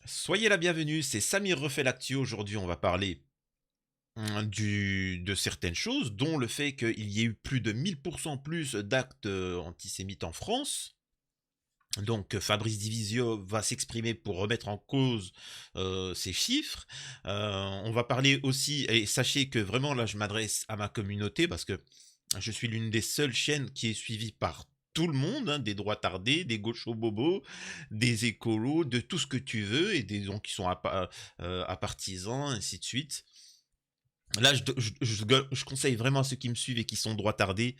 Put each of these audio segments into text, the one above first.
Soyez la bienvenue, c'est Samir refait l'actu. Aujourd'hui, on va parler de certaines choses, dont le fait qu'il y ait eu plus de 1000% plus d'actes antisémites en France. Donc Fabrice Divisio va s'exprimer pour remettre en cause ces chiffres. On va parler aussi, et sachez que vraiment là je m'adresse à ma communauté parce que je suis l'une des seules chaînes qui est suivie par tout le monde, hein, des droits tardés, des gauchos bobos, des écolos, de tout ce que tu veux, et des gens qui sont à partisans, ainsi de suite. Là, je conseille vraiment à ceux qui me suivent et qui sont droits tardés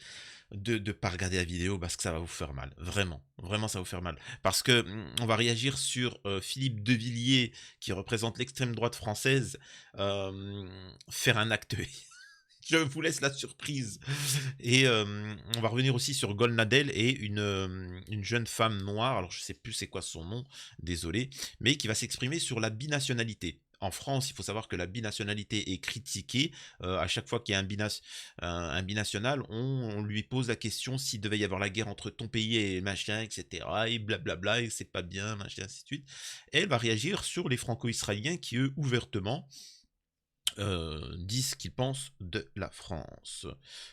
de ne pas regarder la vidéo parce que ça va vous faire mal. Vraiment, vraiment ça va vous faire mal. Parce que on va réagir sur Philippe Devilliers, qui représente l'extrême droite française, faire un acte. Je vous laisse la surprise. Et on va revenir aussi sur Golnadel et une jeune femme noire, alors je sais plus c'est quoi son nom, désolé, mais qui va s'exprimer sur la binationalité. En France, il faut savoir que la binationalité est critiquée. À chaque fois qu'il y a un binational, on lui pose la question s'il devait y avoir la guerre entre ton pays et machin, etc. Et blablabla, et c'est pas bien, machin, ainsi de suite. Et elle va réagir sur les franco-israéliens qui, eux, ouvertement, disent ce qu'ils pensent de la France.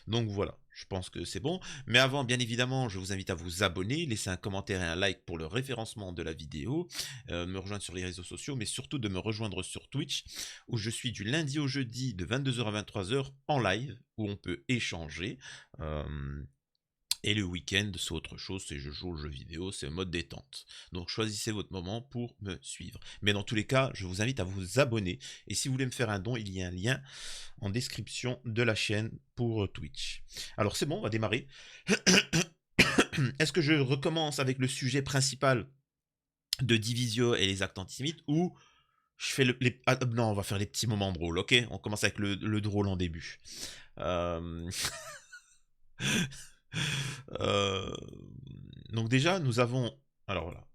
Donc voilà, je pense que c'est bon. Mais avant, bien évidemment, je vous invite à vous abonner, laisser un commentaire et un like pour le référencement de la vidéo, me rejoindre sur les réseaux sociaux, mais surtout de me rejoindre sur Twitch, où je suis du lundi au jeudi de 22h à 23h en live, où on peut échanger. Et le week-end, c'est autre chose, c'est je joue aux jeux vidéo, c'est mode détente. Donc choisissez votre moment pour me suivre. Mais dans tous les cas, je vous invite à vous abonner. Et si vous voulez me faire un don, il y a un lien en description de la chaîne pour Twitch. Alors c'est bon, on va démarrer. Est-ce que je recommence avec le sujet principal de Divisio et les actes antisémites, ou je fais non, on va faire les petits moments drôles, ok? On commence avec le drôle en début. Euh... Euh, Donc déjà, nous avons... Alors voilà.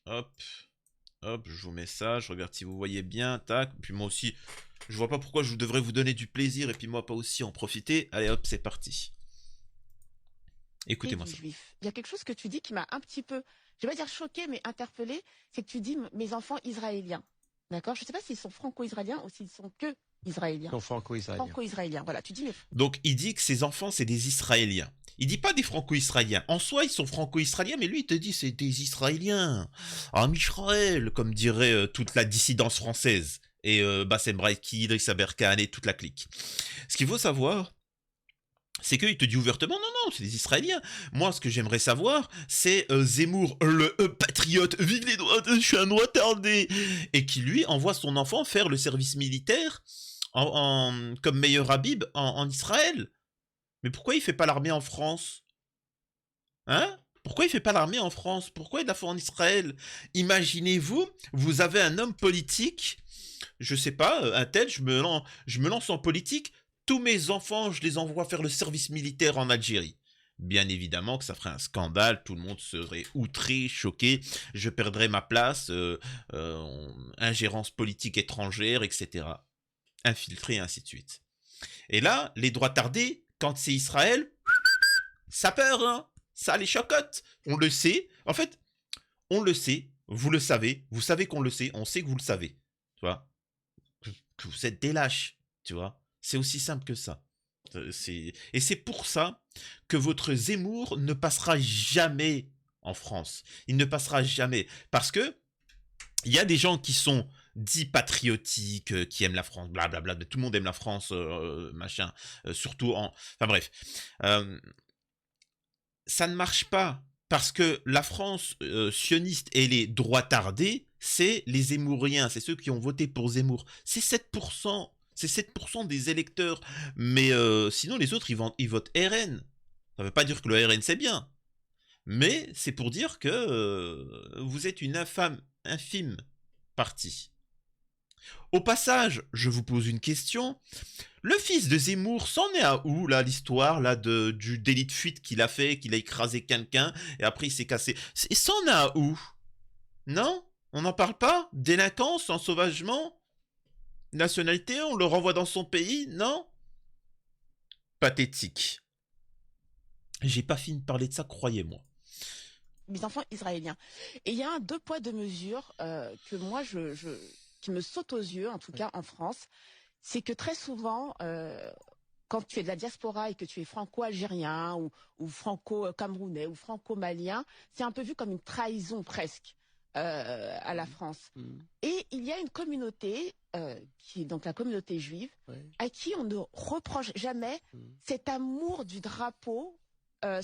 Hop. Hop, je vous mets ça. Je regarde si vous voyez bien. Tac. Puis moi aussi, je vois pas pourquoi je devrais vous donner du plaisir et puis moi pas aussi en profiter. Allez hop, c'est parti. Et Écoutez-moi du ça. juif. Il y a quelque chose que tu dis qui m'a un petit peu, je vais pas dire choqué, mais interpellé, c'est que tu dis mes enfants israéliens. D'accord? Je ne sais pas s'ils sont franco-israéliens ou s'ils sont que israéliens. Sont franco-israéliens. Franco-israéliens. Voilà, tu dis mes. Donc il dit que ses enfants, c'est des Israéliens. Il dit pas des Franco-Israéliens. En soi, ils sont Franco-Israéliens, mais lui, il te dit c'est des Israéliens. Ah, Israël, comme dirait toute la dissidence française. Et Bassem Braiki, Idrissa Berkane et toute la clique. Ce qu'il faut savoir, c'est qu'il te dit ouvertement, non, non, c'est des Israéliens. Moi, ce que j'aimerais savoir, c'est Zemmour, le patriote, vive les droits, je suis un droit tardé, et qui, lui, envoie son enfant faire le service militaire comme meilleur Habib en Israël. Mais pourquoi il fait pas l'armée en France? Hein? Pourquoi il fait pas l'armée en France? Pourquoi il la fait en Israël? Imaginez-vous, vous avez un homme politique, je sais pas, un tel, je me lance en politique, tous mes enfants, je les envoie faire le service militaire en Algérie. Bien évidemment que ça ferait un scandale, tout le monde serait outré, choqué, je perdrais ma place, ingérence politique étrangère, etc. Infiltré, ainsi de suite. Et là, les droits tardés, quand c'est Israël, ça peur, hein, ça les chocotte. On le sait. En fait, on le sait. Vous le savez. Vous savez qu'on le sait. On sait que vous le savez. Tu vois, que vous êtes des lâches. Tu vois, c'est aussi simple que ça. Et c'est pour ça que votre Zemmour ne passera jamais en France. Il ne passera jamais. Parce que il y a des gens qui sont dits patriotiques, qui aiment la France, blablabla, tout le monde aime la France, machin, surtout en... Enfin bref. Euh, Ça ne marche pas parce que la France sioniste et les droits tardés, c'est les Zemmouriens, c'est ceux qui ont voté pour Zemmour. C'est 7%. C'est 7% des électeurs. Mais sinon, les autres, ils votent RN. Ça ne veut pas dire que le RN, c'est bien. Mais c'est pour dire que vous êtes une infime partie. Au passage, je vous pose une question. Le fils de Zemmour, s'en est à où, là, l'histoire, là, du délit de fuite qu'il a fait, qu'il a écrasé quelqu'un, et après il s'est cassé. Il s'en est à où? Non? On n'en parle pas? Délinquance, ensauvagement? Nationalité, on le renvoie dans son pays? Non? Pathétique. J'ai pas fini de parler de ça, croyez-moi. mes enfants israéliens. Et il y a un deux poids deux mesures que moi qui me saute aux yeux, en tout cas en France, c'est que très souvent, quand tu es de la diaspora et que tu es franco-algérien ou franco-camerounais ou franco-malien, c'est un peu vu comme une trahison presque à la France. Et il y a une communauté, qui est donc la communauté juive, à qui on ne reproche jamais cet amour du drapeau.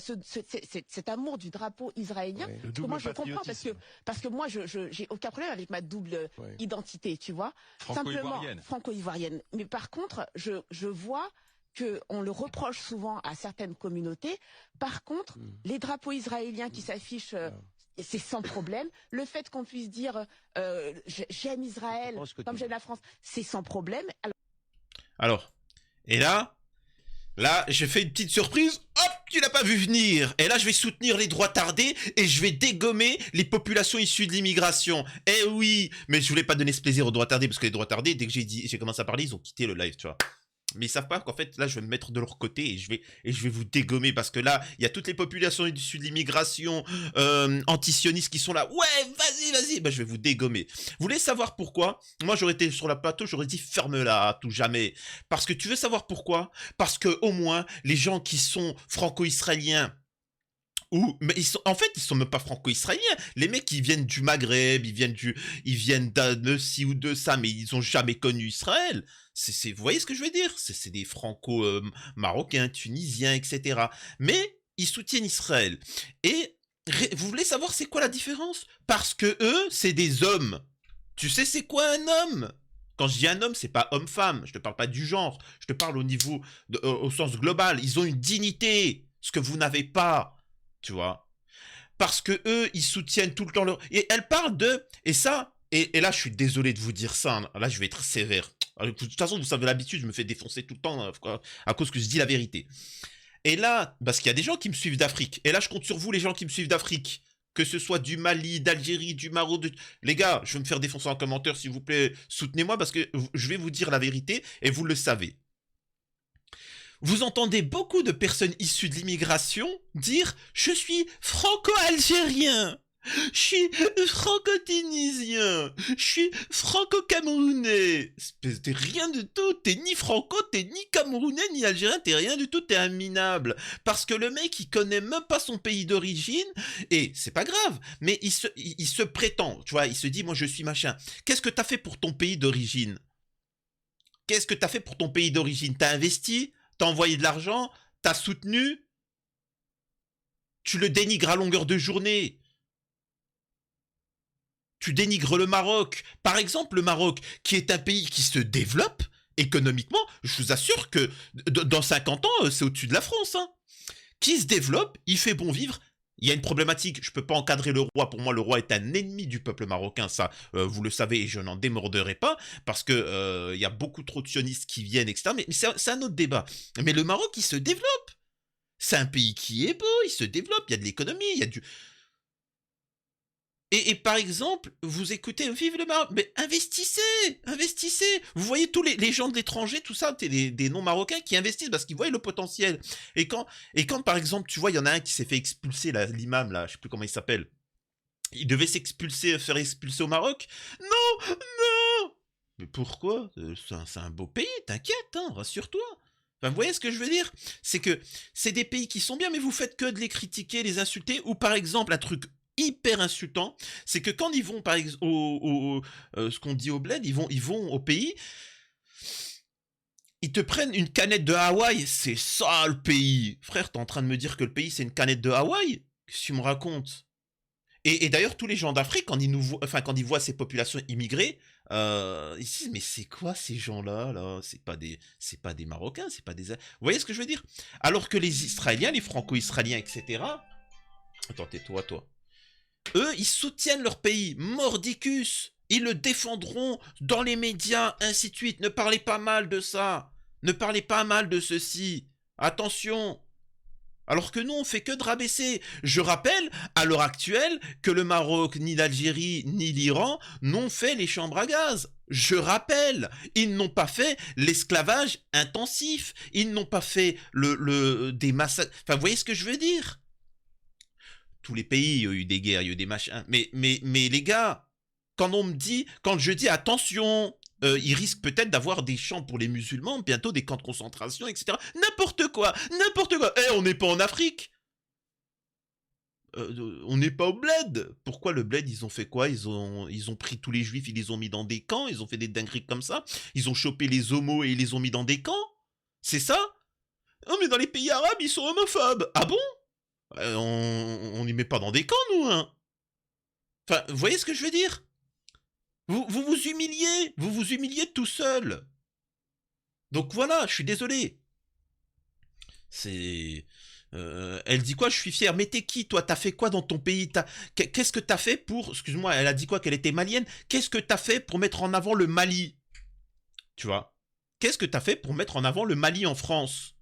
Cet amour du drapeau israélien, Le que moi double je comprends patriotisme. parce que moi je j'ai aucun problème avec ma double identité, tu vois, simplement Franco-ivoirienne. franco-ivoirienne. Mais par contre, je vois que on le reproche souvent à certaines communautés. Par contre, les drapeaux israéliens qui s'affichent, c'est sans problème. Le fait qu'on puisse dire j'aime Israël comprends ce que comme tu j'aime dis. la France, c'est sans problème. Alors, et là, j'ai fait une petite surprise. Hop, tu l'as pas vu venir. Et là, je vais soutenir les droits tardés et je vais dégommer les populations issues de l'immigration. Eh oui, mais je voulais pas donner ce plaisir aux droits tardés parce que les droits tardés, dès que j'ai commencé à parler, ils ont quitté le live, tu vois. Mais ils savent pas qu'en fait, là, je vais me mettre de leur côté et je vais vous dégommer parce que là, il y a toutes les populations issues de l'immigration antisionistes qui sont là. Ouais, vas-y, bah, je vais vous dégommer. Vous voulez savoir pourquoi? Moi, j'aurais été sur la plateau, j'aurais dit ferme-la à tout jamais. Parce que tu veux savoir pourquoi? Parce que au moins, les gens qui sont franco-israéliens mais en fait, ils sont même pas franco-israéliens. Les mecs, ils viennent du Maghreb, ils viennent de ci ou de ça, mais ils ont jamais connu Israël. Vous voyez ce que je veux dire? C'est des franco-marocains, tunisiens, etc. Mais ils soutiennent Israël. Et vous voulez savoir c'est quoi la différence? Parce que eux, c'est des hommes. Tu sais c'est quoi un homme? Quand je dis un homme, c'est pas homme-femme. Je te parle pas du genre. Je te parle au sens global. Ils ont une dignité, ce que vous n'avez pas. Tu vois, parce que eux, ils soutiennent tout le temps leur... Et elle parle de... Et ça, et là, je suis désolé de vous dire ça, hein. Là, je vais être sévère. De toute façon, vous savez l'habitude, je me fais défoncer tout le temps à cause que je dis la vérité. Et là, parce qu'il y a des gens qui me suivent d'Afrique. Et là, je compte sur vous, les gens qui me suivent d'Afrique. Que ce soit du Mali, d'Algérie, du Maroc... Les gars, je vais me faire défoncer en commentaire, s'il vous plaît. Soutenez-moi parce que je vais vous dire la vérité et vous le savez. Vous entendez beaucoup de personnes issues de l'immigration dire « Je suis franco-algérien, je suis franco-tunisien, je suis franco-camerounais. » T'es rien du tout, t'es ni franco, t'es ni camerounais, ni algérien, t'es rien du tout, t'es un minable. Parce que le mec, il connaît même pas son pays d'origine, et c'est pas grave, mais il se prétend, tu vois, il se dit « Moi, je suis machin. » Qu'est-ce que t'as fait pour ton pays d'origine? Qu'est-ce que t'as fait pour ton pays d'origine? T'as investi? T'as envoyé de l'argent, t'as soutenu, tu le dénigres à longueur de journée. Tu dénigres le Maroc. Par exemple, le Maroc, qui est un pays qui se développe économiquement, je vous assure que dans 50 ans, c'est au-dessus de la France. Hein. Qui se développe, il fait bon vivre. Il y a une problématique, je ne peux pas encadrer le roi. Pour moi, le roi est un ennemi du peuple marocain, ça, vous le savez, et je n'en démorderai pas, parce que y a beaucoup trop de sionistes qui viennent, etc. Mais c'est un autre débat. Mais le Maroc, il se développe. C'est un pays qui est beau, il se développe, il y a de l'économie, il y a du... Et par exemple, vous écoutez, vive le Maroc, mais investissez. Vous voyez tous les gens de l'étranger, tout ça, des non-marocains qui investissent parce qu'ils voient le potentiel. Et quand par exemple, tu vois, il y en a un qui s'est fait expulser, là, l'imam, là, je sais plus comment il s'appelle. Il devait faire expulser au Maroc. Non. Mais pourquoi? C'est un beau pays, t'inquiète, hein, rassure-toi. Enfin, vous voyez ce que je veux dire? C'est que c'est des pays qui sont bien, mais vous faites que de les critiquer, les insulter, ou par exemple, un truc hyper insultant, c'est que quand ils vont par exemple ce qu'on dit au bled, ils vont au pays, ils te prennent une canette de Hawaï, c'est ça le pays. Frère, t'es en train de me dire que le pays c'est une canette de Hawaï? Qu'est-ce que tu me racontes? Et d'ailleurs, tous les gens d'Afrique, quand ils voient ces populations immigrées, ils se disent mais c'est quoi ces gens-là là? C'est pas des Marocains, c'est pas des... Vous voyez ce que je veux dire? Alors que les Israéliens, les Franco-Israéliens, etc. Attends, tais-toi, toi. Eux, ils soutiennent leur pays, mordicus. Ils le défendront dans les médias, ainsi de suite. Ne parlez pas mal de ça. Ne parlez pas mal de ceci. Attention. Alors que nous, on fait que de rabaisser. Je rappelle, à l'heure actuelle, que le Maroc, ni l'Algérie, ni l'Iran n'ont fait les chambres à gaz. Je rappelle, ils n'ont pas fait l'esclavage intensif. Ils n'ont pas fait des massacres. Enfin, vous voyez ce que je veux dire? tous les pays, il y a eu des guerres, il y a eu des machins. Mais les gars, quand je dis attention, il risque peut-être d'avoir des champs pour les musulmans, bientôt des camps de concentration, etc. N'importe quoi, n'importe quoi. On n'est pas en Afrique. On n'est pas au bled. Pourquoi le bled, ils ont fait quoi, ils ont pris tous les juifs, ils les ont mis dans des camps, ils ont fait des dingueries comme ça. Ils ont chopé les homos et ils les ont mis dans des camps. C'est ça? Non, mais dans les pays arabes, ils sont homophobes. Ah bon? On n'y met pas dans des camps, nous, hein. Enfin, vous voyez ce que je veux dire? Vous vous humiliez tout seul. Donc voilà, je suis désolé. C'est... elle dit quoi? Je suis fier. Mais t'es qui, toi? T'as fait quoi dans ton pays? Qu'est-ce que t'as fait pour... Excuse-moi, elle a dit quoi? Qu'elle était malienne? Qu'est-ce que t'as fait pour mettre en avant le Mali? Tu vois? Qu'est-ce que t'as fait pour mettre en avant le Mali en France?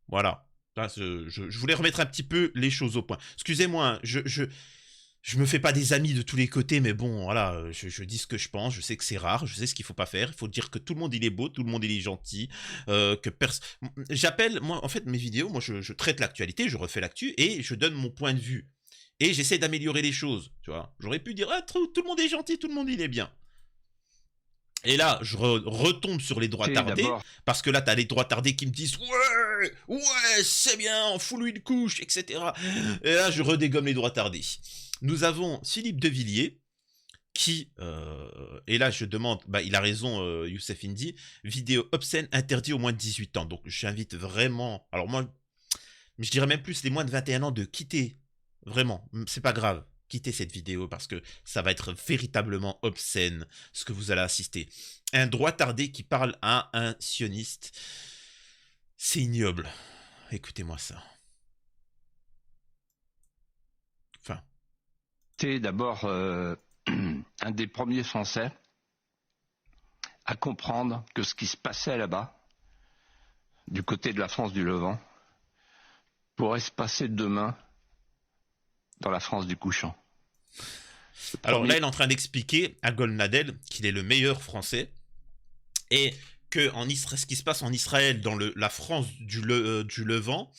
Voilà. Là, je voulais remettre un petit peu les choses au point. Excusez-moi, hein, je me fais pas des amis de tous les côtés, mais bon, voilà, je dis ce que je pense, je sais que c'est rare, je sais ce qu'il faut pas faire, il faut dire que tout le monde il est beau, tout le monde il est gentil, j'appelle, moi, en fait, mes vidéos, moi, je traite l'actualité, je refais l'actu, et je donne mon point de vue. Et j'essaie d'améliorer les choses, tu vois. J'aurais pu dire, ah, tout le monde est gentil, tout le monde il est bien. Et là, je retombe sur les droits tardés, parce que là, t'as les droits tardés qui me disent ouais, c'est bien, on fout lui une couche, etc. Et là, je redégomme les droits tardés. Nous avons Philippe Devilliers, qui, et là, je demande, bah, il a raison, Youssef Indy, vidéo obscène interdit aux moins de 18 ans. Donc, j'invite vraiment, alors moi, je dirais même plus les moins de 21 ans de quitter, vraiment, c'est pas grave. Quittez cette vidéo parce que ça va être véritablement obscène ce que vous allez assister. Un droit tardé qui parle à un sioniste. C'est ignoble. Écoutez-moi ça. Enfin. T'es d'abord un des premiers Français à comprendre que ce qui se passait là-bas, du côté de la France du Levant, pourrait se passer demain dans la France du couchant. Alors là, il est en train d'expliquer à Golnadel qu'il est le meilleur Français et que ce qui se passe en Israël, dans la France du Levant,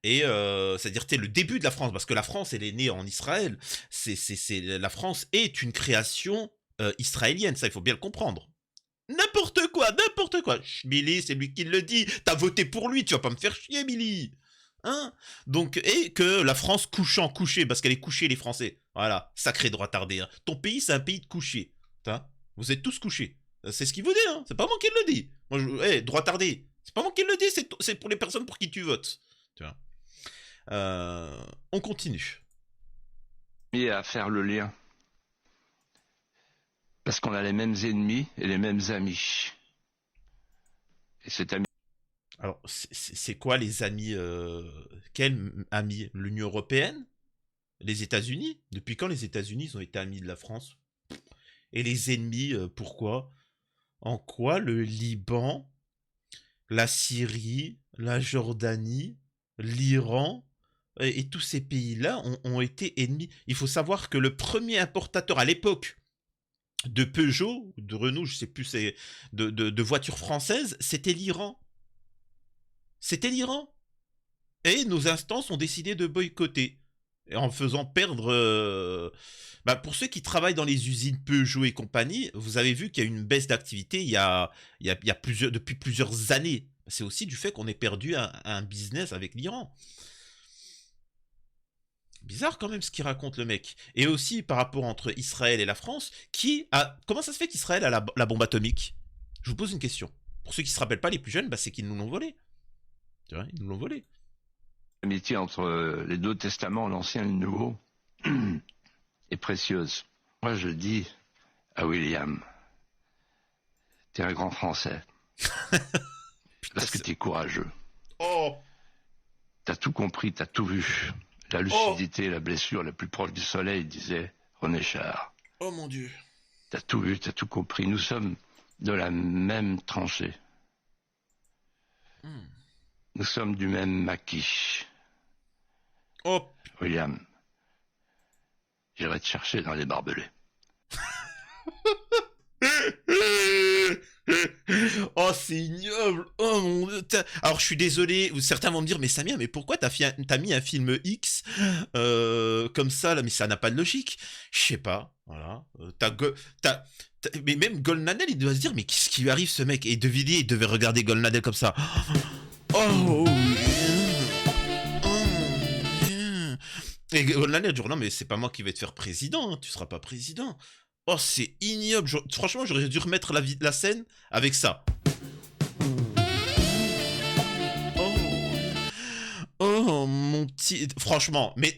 et c'est-à-dire le début de la France, parce que la France, elle est née en Israël. La France est une création israélienne, ça, il faut bien le comprendre. N'importe quoi, n'importe quoi. Billy, c'est lui qui le dit. T'as voté pour lui, tu vas pas me faire chier, Billy. Hein? Donc, et que la France couchée, parce qu'elle est couchée, les Français. Voilà, sacré droit tardé. Hein. Ton pays, c'est un pays de couchés. Hein? Vous êtes tous couchés. C'est ce qu'il vous dit, hein. C'est pas moi qui le dis. Moi, droit tardé. C'est pas moi qui le dis, c'est pour les personnes pour qui tu votes. Tu vois. On continue. Et à faire le lien. Parce qu'on a les mêmes ennemis et les mêmes amis. Et cet ami... Alors, c'est quoi les amis quels amis? L'Union Européenne? Les États-Unis? Depuis quand les États-Unis ont été amis de la France? Et les ennemis, pourquoi? En quoi le Liban, la Syrie, la Jordanie, l'Iran et tous ces pays-là ont été ennemis? Il faut savoir que le premier importateur à l'époque de Peugeot, de Renault, je sais plus, de voitures françaises, c'était l'Iran. C'était l'Iran. Et nos instances ont décidé de boycotter. Et en faisant perdre... pour ceux qui travaillent dans les usines Peugeot et compagnie, vous avez vu qu'il y a une baisse d'activité depuis plusieurs années. C'est aussi du fait qu'on ait perdu un business avec l'Iran. Bizarre quand même ce qu'il raconte le mec. Et aussi par rapport entre Israël et la France, comment ça se fait qu'Israël a la bombe atomique? Je vous pose une question. Pour ceux qui se rappellent pas, les plus jeunes, c'est qu'ils nous l'ont volé. Tu vois, ils nous l'ont volé. L'amitié entre les deux testaments, l'Ancien et le Nouveau, est précieuse. Moi, je dis à William, t'es un grand Français. Parce que t'es courageux. Oh! T'as tout compris, t'as tout vu. La lucidité, la blessure la plus proche du soleil, disait René Char. Oh mon Dieu. T'as tout vu, t'as tout compris. Nous sommes de la même tranchée. Nous sommes du même maquis. Oh. William, j'irai te chercher dans les barbelés. Oh, c'est ignoble. Oh mon Dieu. Alors, je suis désolé. Certains vont me dire, mais Samir, mais pourquoi t'as mis un film X comme ça là? Mais ça n'a pas de logique. Je sais pas. Voilà. Mais même Golnadel, il doit se dire, mais qu'est-ce qui lui arrive, ce mec? Et De Villiers, il devait regarder Golnadel comme ça. Oh, yeah. Oh mon Dieu. Et Golnadel dit, non, mais c'est pas moi qui vais te faire président. Hein. Tu seras pas président. Oh, c'est ignoble. Franchement, j'aurais dû remettre la scène avec ça. Oh, oh mon petit. Franchement, mais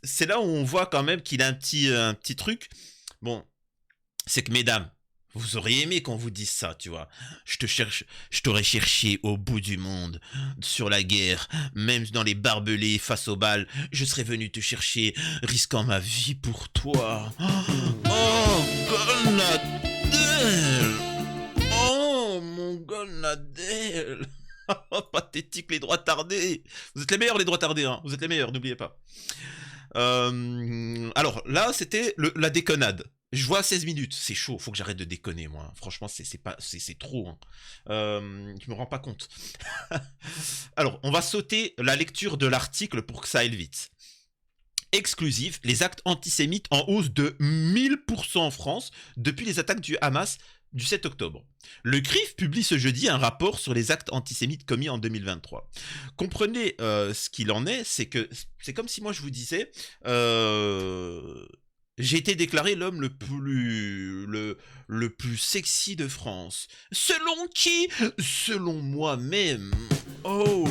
c'est là où on voit quand même qu'il a un petit truc. Bon, c'est que mesdames, vous auriez aimé qu'on vous dise ça, tu vois. Je t'aurais cherché au bout du monde, sur la guerre, même dans les barbelés face aux balles. Je serais venu te chercher, risquant ma vie pour toi. Oh, Golnadel! Oh, mon Golnadel! Oh, pathétique, les droits tardés! Vous êtes les meilleurs, les droits tardés, hein. Vous êtes les meilleurs, n'oubliez pas. Alors, là, c'était la déconnade. Je vois 16 minutes, c'est chaud, faut que j'arrête de déconner, moi. Franchement, c'est trop. Hein. Je me rends pas compte. Alors, on va sauter la lecture de l'article pour que ça aille vite. Exclusif, les actes antisémites en hausse de 1000% en France depuis les attaques du Hamas du 7 octobre. Le CRIF publie ce jeudi un rapport sur les actes antisémites commis en 2023. Comprenez ce qu'il en est, c'est que c'est comme si moi je vous disais j'ai été déclaré l'homme le plus sexy de France. Selon qui? Selon moi-même. Oh.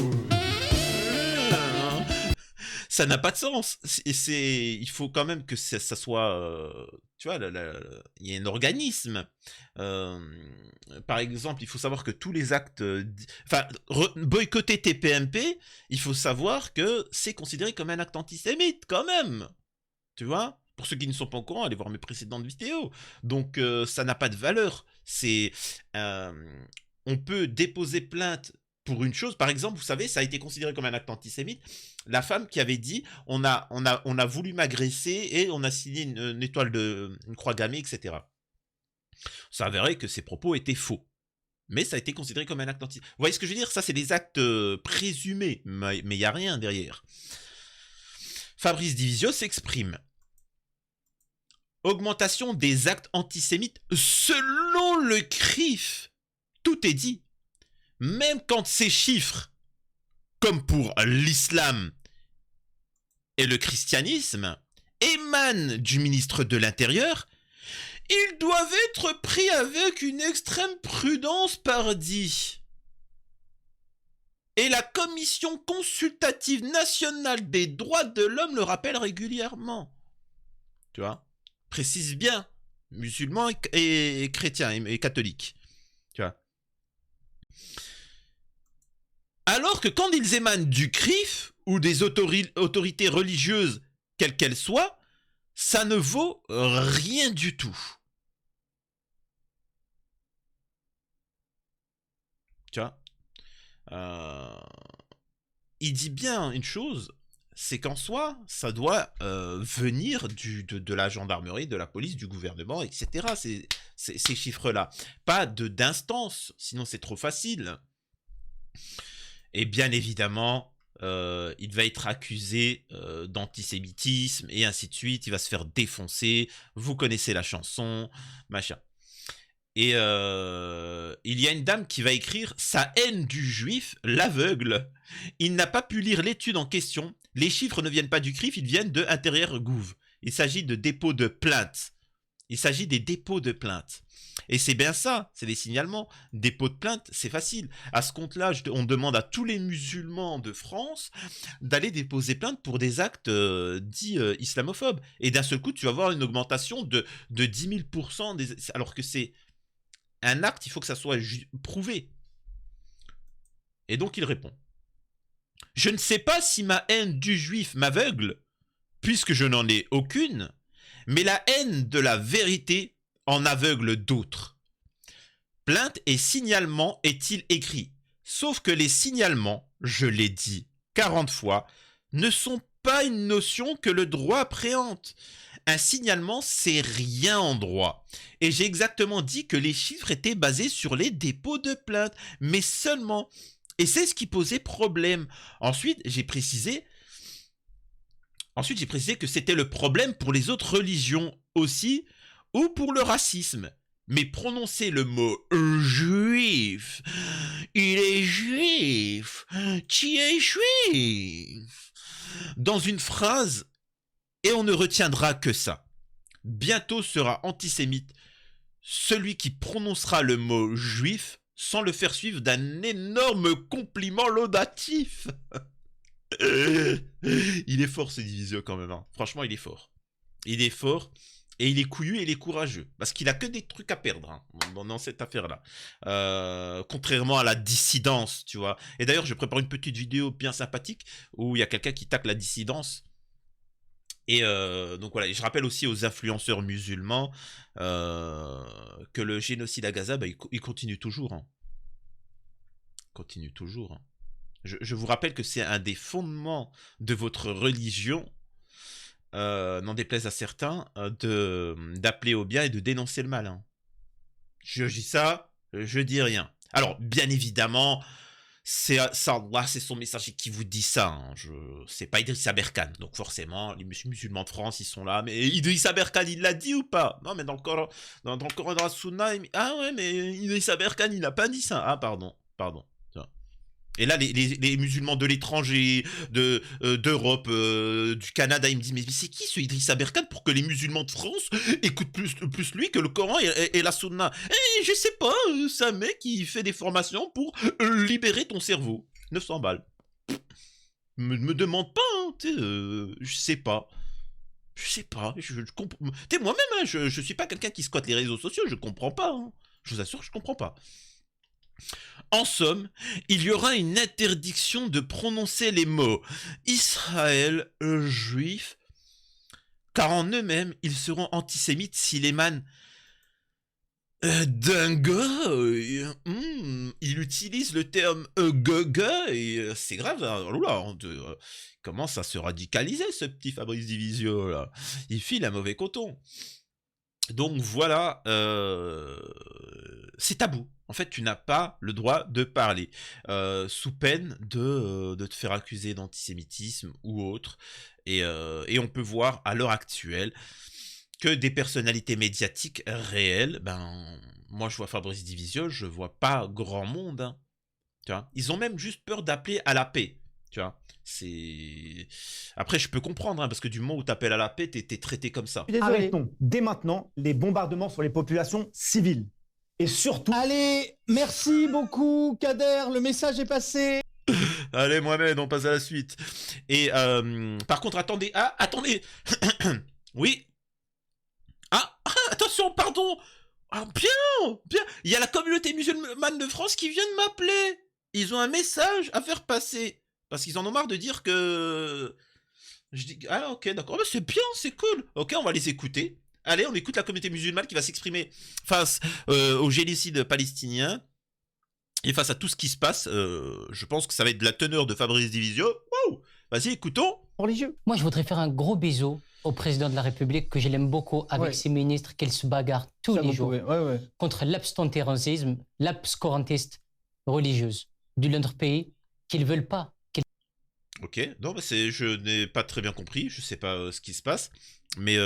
Ça n'a pas de sens. Il faut quand même que ça soit, tu vois, il y a un organisme. Par exemple, il faut savoir que tous les actes, boycotter TPMP, il faut savoir que c'est considéré comme un acte antisémite, quand même. Tu vois? Pour ceux qui ne sont pas au courant, allez voir mes précédentes vidéos. Donc, ça n'a pas de valeur. On peut déposer plainte pour une chose. Par exemple, vous savez, ça a été considéré comme un acte antisémite. La femme qui avait dit, on a voulu m'agresser et on a signé une une croix gammée, etc. Ça avérait que ces propos étaient faux. Mais ça a été considéré comme un acte antisémite. Vous voyez ce que je veux dire? Ça, c'est des actes présumés, mais il n'y a rien derrière. Fabrice Divisio s'exprime. Augmentation des actes antisémites selon le CRIF. Tout est dit. Même quand ces chiffres, comme pour l'islam et le christianisme, émanent du ministre de l'Intérieur, ils doivent être pris avec une extrême prudence, pardi. Et la Commission consultative nationale des droits de l'homme le rappelle régulièrement. Tu vois? Précise bien, musulmans et chrétiens et catholiques. Tu vois? Alors que quand ils émanent du CRIF ou des autorités religieuses, quelles qu'elles soient, ça ne vaut rien du tout. Tu vois? Il dit bien une chose, c'est qu'en soi, ça doit venir de la gendarmerie, de la police, du gouvernement, etc. Ces chiffres-là. Pas d'instance, sinon c'est trop facile. Et bien évidemment, il va être accusé d'antisémitisme et ainsi de suite. Il va se faire défoncer. Vous connaissez la chanson, machin. Et il y a une dame qui va écrire « Sa haine du juif l'aveugle. Il n'a pas pu lire l'étude en question. Les chiffres ne viennent pas du CRIF, ils viennent de Intérieur Gouv. Il s'agit de dépôts de plaintes. Il s'agit des dépôts de plaintes. Et c'est bien ça, c'est des signalements. Dépôt de plainte, c'est facile. À ce compte-là, on demande à tous les musulmans de France d'aller déposer plainte pour des actes dits islamophobes. Et d'un seul coup, tu vas avoir une augmentation de 10 000%, alors que c'est un acte, il faut que ça soit prouvé. Et donc il répond. Je ne sais pas si ma haine du juif m'aveugle, puisque je n'en ai aucune, mais la haine de la vérité en aveugle d'autres. Plainte et signalement est-il écrit, sauf que les signalements, je l'ai dit 40 fois, ne sont pas une notion que le droit appréhende. Un signalement, c'est rien en droit. Et j'ai exactement dit que les chiffres étaient basés sur les dépôts de plainte, mais seulement. Et c'est ce qui posait problème. Ensuite, j'ai précisé que c'était le problème pour les autres religions aussi, ou pour le racisme. Mais prononcer le mot juif, il est juif, tu es juif, dans une phrase, et on ne retiendra que ça. Bientôt sera antisémite celui qui prononcera le mot juif sans le faire suivre d'un énorme compliment laudatif. Il est fort ce Divisio quand même, hein. Franchement il est fort. Il est fort. Et il est couillu et il est courageux. Parce qu'il a que des trucs à perdre, hein, dans cette affaire-là. Contrairement à la dissidence, tu vois. Et d'ailleurs, je prépare une petite vidéo bien sympathique où il y a quelqu'un qui tacle la dissidence. Et donc voilà. Et je rappelle aussi aux influenceurs musulmans que le génocide à Gaza, bah, il continue toujours. Hein. Continue toujours. Hein. Je vous rappelle que c'est un des fondements de votre religion. N'en déplaise à certains, d'appeler au bien et de dénoncer le mal. Hein. Je dis ça, je dis rien. Alors, bien évidemment, c'est Allah, c'est son messager qui vous dit ça. Hein. C'est pas Idriss Aberkan. Donc forcément, les musulmans de France, ils sont là. Mais Idriss Aberkan, il l'a dit ou pas? Non, mais dans le Coran, dans la Sunna, ah ouais, mais Idriss Aberkan, il n'a pas dit ça. Ah, pardon. Et là, les musulmans de l'étranger, d'Europe, du Canada, ils me disent, mais c'est qui ce Idriss Aberkan pour que les musulmans de France écoutent plus lui que le Coran et la Sunna? Et je sais pas, c'est un mec qui fait des formations pour libérer ton cerveau. 900 balles. Me demande pas, hein, tu sais, je sais pas. Je sais pas, je comprends. Tu sais, moi-même, hein, je suis pas quelqu'un qui squatte les réseaux sociaux, je comprends pas. Hein. Je vous assure, je comprends pas. En somme, il y aura une interdiction de prononcer les mots Israël, juif, car en eux-mêmes, ils seront antisémites s'ils émanent d'un goy. Il utilise le terme goy, c'est grave, hein. Oula, on commence à se radicaliser ce petit Fabrice Divisio là. Il file un mauvais coton. Donc voilà, c'est tabou. En fait, tu n'as pas le droit de parler, sous peine de te faire accuser d'antisémitisme ou autre. Et on peut voir à l'heure actuelle que des personnalités médiatiques réelles, ben, moi je vois Fabrice Divisio, je vois pas grand monde. Hein, tu vois. Ils ont même juste peur d'appeler à la paix. Tu vois, c'est... Après, je peux comprendre, hein, parce que du moment où t'appelles à la paix, t'es traité comme ça. Arrêtons dès maintenant les bombardements sur les populations civiles. Et surtout... Allez, merci beaucoup, Kader, le message est passé. Allez, Mohamed, on passe à la suite. Et, par contre, attendez... Ah, attendez. Oui. Ah, attention, pardon. Ah, bien. Il y a la communauté musulmane de France qui vient de m'appeler. Ils ont un message à faire passer. Parce qu'ils en ont marre de dire que... Je dis, ah ok, d'accord, mais c'est bien, c'est cool. Ok, on va les écouter. Allez, on écoute la communauté musulmane qui va s'exprimer face au génocide palestinien. Et face à tout ce qui se passe, je pense que ça va être de la teneur de Fabrice Divisio. Wow. Vas-y, écoutons. Religieux. Moi, je voudrais faire un gros bisou au président de la République, que je l'aime beaucoup, avec ses ministres, qu'il se bagarre tous les jours contre l'abstentérisme, l'abscorantisme religieuse de notre pays, qu'ils veulent pas. Ok, non, bah je n'ai pas très bien compris, je sais pas ce qui se passe, mais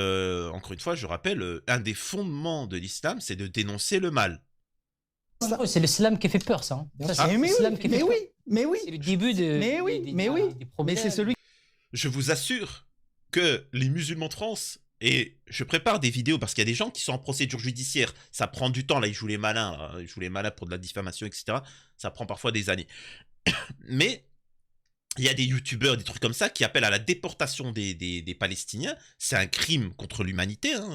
encore une fois, je rappelle, un des fondements de l'islam, c'est de dénoncer le mal. C'est l'islam qui fait peur, ça. Hein. Ça mais oui. C'est le début de... des problèmes. Mais c'est celui... Je vous assure que les musulmans de France, et je prépare des vidéos parce qu'il y a des gens qui sont en procédure judiciaire, ça prend du temps, là, ils jouent les malins, là, ils jouent les malins pour de la diffamation, etc. Ça prend parfois des années. Mais... il y a des youtubeurs, des trucs comme ça, qui appellent à la déportation des Palestiniens. C'est un crime contre l'humanité. Hein,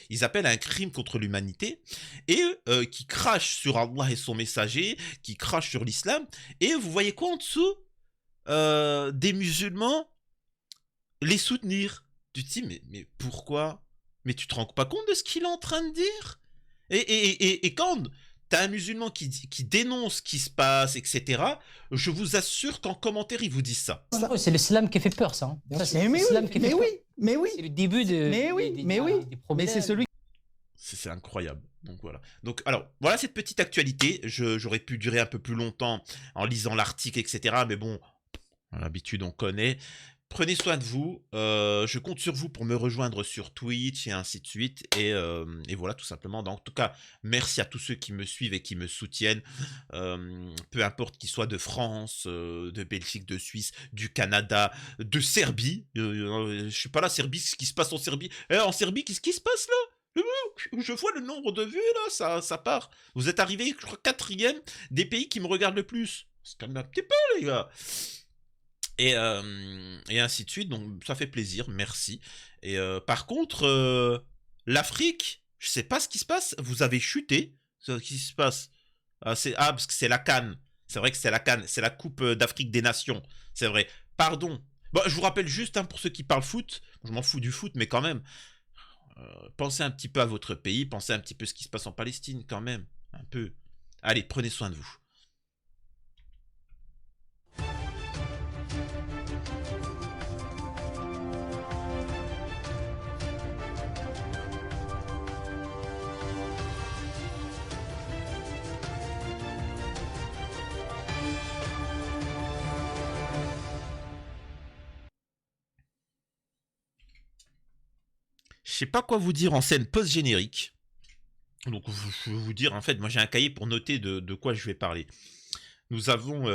ils appellent à un crime contre l'humanité. Et qui crachent sur Allah et son messager, qui crachent sur l'islam. Et vous voyez quoi en dessous? Des musulmans les soutenir. Tu te dis, mais pourquoi? Mais tu te rends pas compte de ce qu'il est en train de dire? Et quand t'as un musulman qui dénonce ce qui se passe, etc. Je vous assure qu'en commentaire, ils vous disent ça. C'est l'islam qui fait peur, ça. Ça, c'est l'islam qui fait peur. Mais oui. C'est le début de. Mais oui. Des problèmes. Mais c'est celui. C'est incroyable. Donc voilà. Donc alors voilà cette petite actualité. J'aurais pu durer un peu plus longtemps en lisant l'article, etc. Mais bon, à l'habitude on connaît. Prenez soin de vous. Je compte sur vous pour me rejoindre sur Twitch et ainsi de suite. Et voilà tout simplement. Donc, en tout cas, merci à tous ceux qui me suivent et qui me soutiennent. Peu importe qu'ils soient de France, de Belgique, de Suisse, du Canada, de Serbie. Je suis pas là, Serbie, ce qui se passe en Serbie. En Serbie, qu'est-ce qui se passe là? Je vois le nombre de vues là, ça part. Vous êtes arrivé, je crois, 4e des pays qui me regardent le plus. C'est quand même un petit peu, les gars. Et ainsi de suite, donc ça fait plaisir, merci. Et par contre, l'Afrique, je sais pas ce qui se passe, vous avez chuté. Ce qui se passe. Parce que c'est la CAN. C'est vrai que c'est la CAN, c'est la Coupe d'Afrique des Nations. C'est vrai. Pardon. Bon, je vous rappelle juste, hein, pour ceux qui parlent foot, je m'en fous du foot, mais quand même. Pensez un petit peu à votre pays, pensez un petit peu ce qui se passe en Palestine, quand même. Un peu. Allez, prenez soin de vous. Je sais pas quoi vous dire en scène post-générique. Donc je vais vous dire, en fait, moi j'ai un cahier pour noter de quoi je vais parler. Nous avons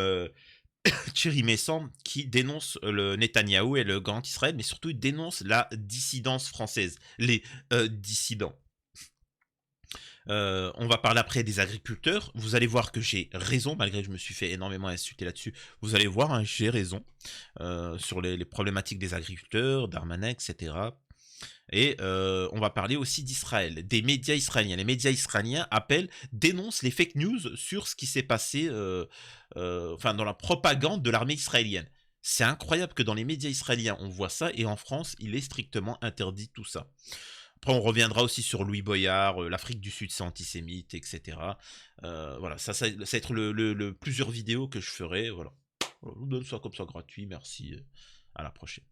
Thierry Meyssan qui dénonce le Netanyahou et le Grand Israël, mais surtout il dénonce la dissidence française, les dissidents. On va parler après des agriculteurs. Vous allez voir que j'ai raison, malgré que je me suis fait énormément insulter là-dessus. Vous allez voir, hein, j'ai raison sur les problématiques des agriculteurs, Darmanin, etc. Et on va parler aussi d'Israël, des médias israéliens. Les médias israéliens dénoncent les fake news sur ce qui s'est passé dans la propagande de l'armée israélienne. C'est incroyable que dans les médias israéliens, on voit ça, et en France, il est strictement interdit tout ça. Après, on reviendra aussi sur Louis Boyard, l'Afrique du Sud, c'est antisémite, etc. Voilà, ça va être plusieurs vidéos que je ferai. Voilà. Je vous donne ça comme ça gratuit, merci. À la prochaine.